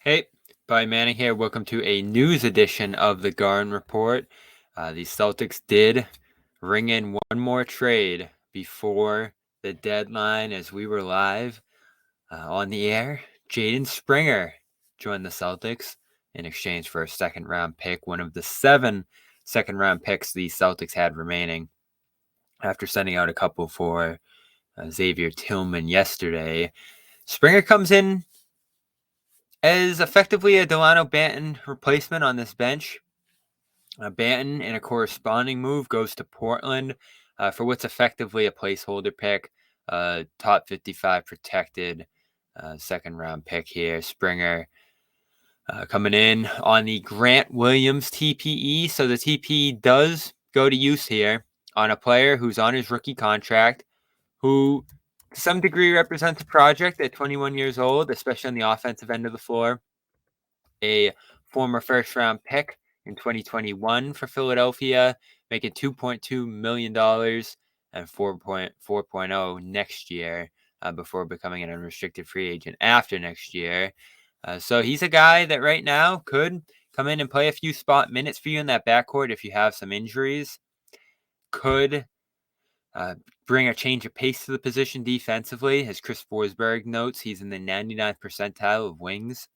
Hey, Bobby Manning here. Welcome to a news edition of the Garden Report. The Celtics did ring in one more trade before the deadline as we were live on the air. Jaden Springer joined the Celtics in exchange for a second-round pick, one of the 7 second-round picks the Celtics had remaining after sending out a couple for Xavier Tillman yesterday. Springer comes in as effectively a Dalano Banton replacement on this bench. Banton, in a corresponding move, goes to Portland for what's effectively a placeholder pick, top 55 protected second round pick here. Springer coming in on the Grant Williams TPE. So the TPE does go to use here on a player who's on his rookie contract, who to some degree represents a project at 21 years old, especially on the offensive end of the floor. A former first-round pick in 2021 for Philadelphia, making $2.2 million and 4.0 next year before becoming an unrestricted free agent after next year. So he's a guy that right now could come in and play a few spot minutes for you in that backcourt if you have some injuries. Could bring a change of pace to the position defensively. As Chris Forsberg notes, he's in the 99th percentile of wings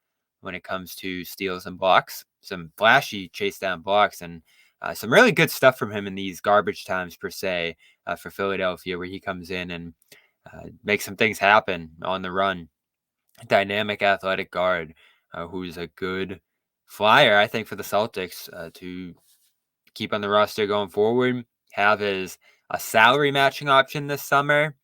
when it comes to steals and blocks. Some flashy chase down blocks and some really good stuff from him in these garbage times, per se, for Philadelphia, where he comes in and makes some things happen on the run. Dynamic athletic guard who's a good flyer, I think, for the Celtics to keep on the roster going forward. Have as a salary matching option this summer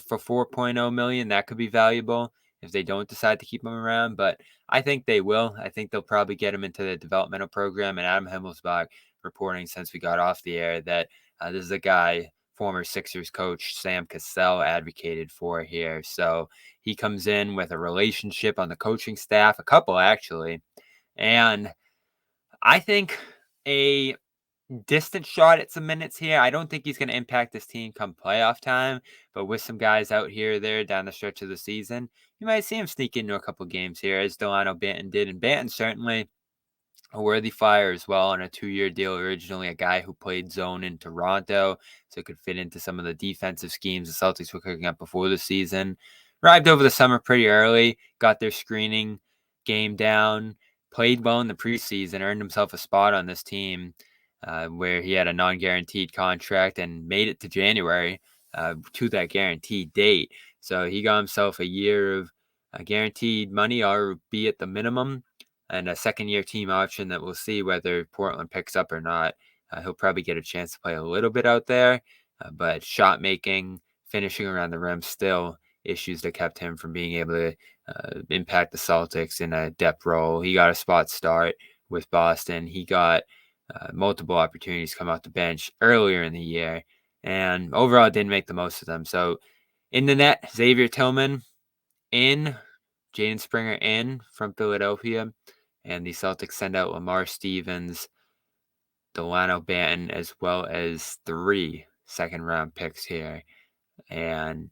for $4.0 million. That could be valuable if they don't decide to keep him around, but I think they will. I think they'll probably get him into the developmental program. And Adam Himmelsbach reporting since we got off the air that this is a guy former Sixers coach Sam Cassell advocated for here. So he comes in with a relationship on the coaching staff, a couple actually, and I think a distant shot at some minutes here. I don't think he's going to impact this team come playoff time, but with some guys out here or there down the stretch of the season, you might see him sneak into a couple games here, as Dalano Banton did. And Banton certainly a worthy flyer as well on a 2-year deal. Originally a guy who played zone in Toronto, so could fit into some of the defensive schemes the Celtics were cooking up before the season. Arrived over the summer pretty early, got their screening game down, played well in the preseason, earned himself a spot on this team where he had a non-guaranteed contract and made it to January to that guaranteed date. So he got himself a year of guaranteed money, albeit the minimum, and a second-year team option that we'll see whether Portland picks up or not. He'll probably get a chance to play a little bit out there, but shot making, finishing around the rim, still issues that kept him from being able to impact the Celtics in a depth role. He got a spot start with Boston. He got multiple opportunities come off the bench earlier in the year, and overall didn't make the most of them. So in the net, Xavier Tillman in, Jaden Springer in from Philadelphia, and the Celtics send out Lamar Stevens, Dalano Banton, as well as 3 second-round picks here. And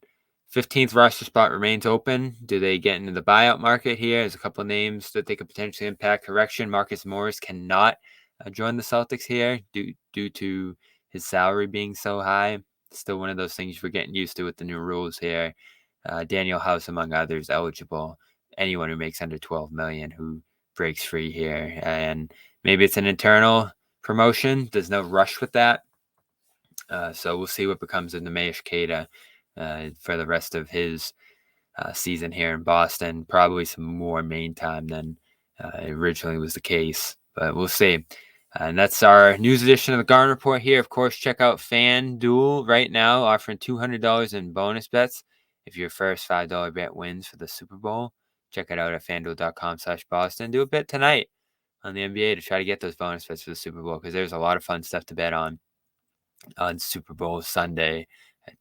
15th roster spot remains open. Do they get into the buyout market here? There's a couple of names that they could potentially impact. Correction, Marcus Morris cannot join the Celtics here due to his salary being so high. Still one of those things we're getting used to with the new rules here. Daniel House, among others, eligible. Anyone who makes under $12 million who breaks free here. And maybe it's an internal promotion. There's no rush with that. So we'll see what becomes of Nemesh Keita for the rest of his season here in Boston. Probably some more main time than originally was the case, but we'll see. And that's our news edition of the Garden Report here. Of course, check out FanDuel right now, offering $200 in bonus bets if your first $5 bet wins for the Super Bowl. Check it out at FanDuel.com/Boston. Do a bet tonight on the NBA to try to get those bonus bets for the Super Bowl, because there's a lot of fun stuff to bet on Super Bowl Sunday.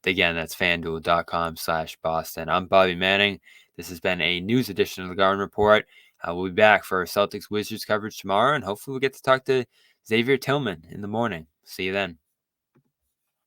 Again, that's FanDuel.com/Boston. I'm Bobby Manning. This has been a news edition of the Garden Report. We'll be back for Celtics Wizards coverage tomorrow, and hopefully we'll get to talk to Xavier Tillman in the morning. See you then.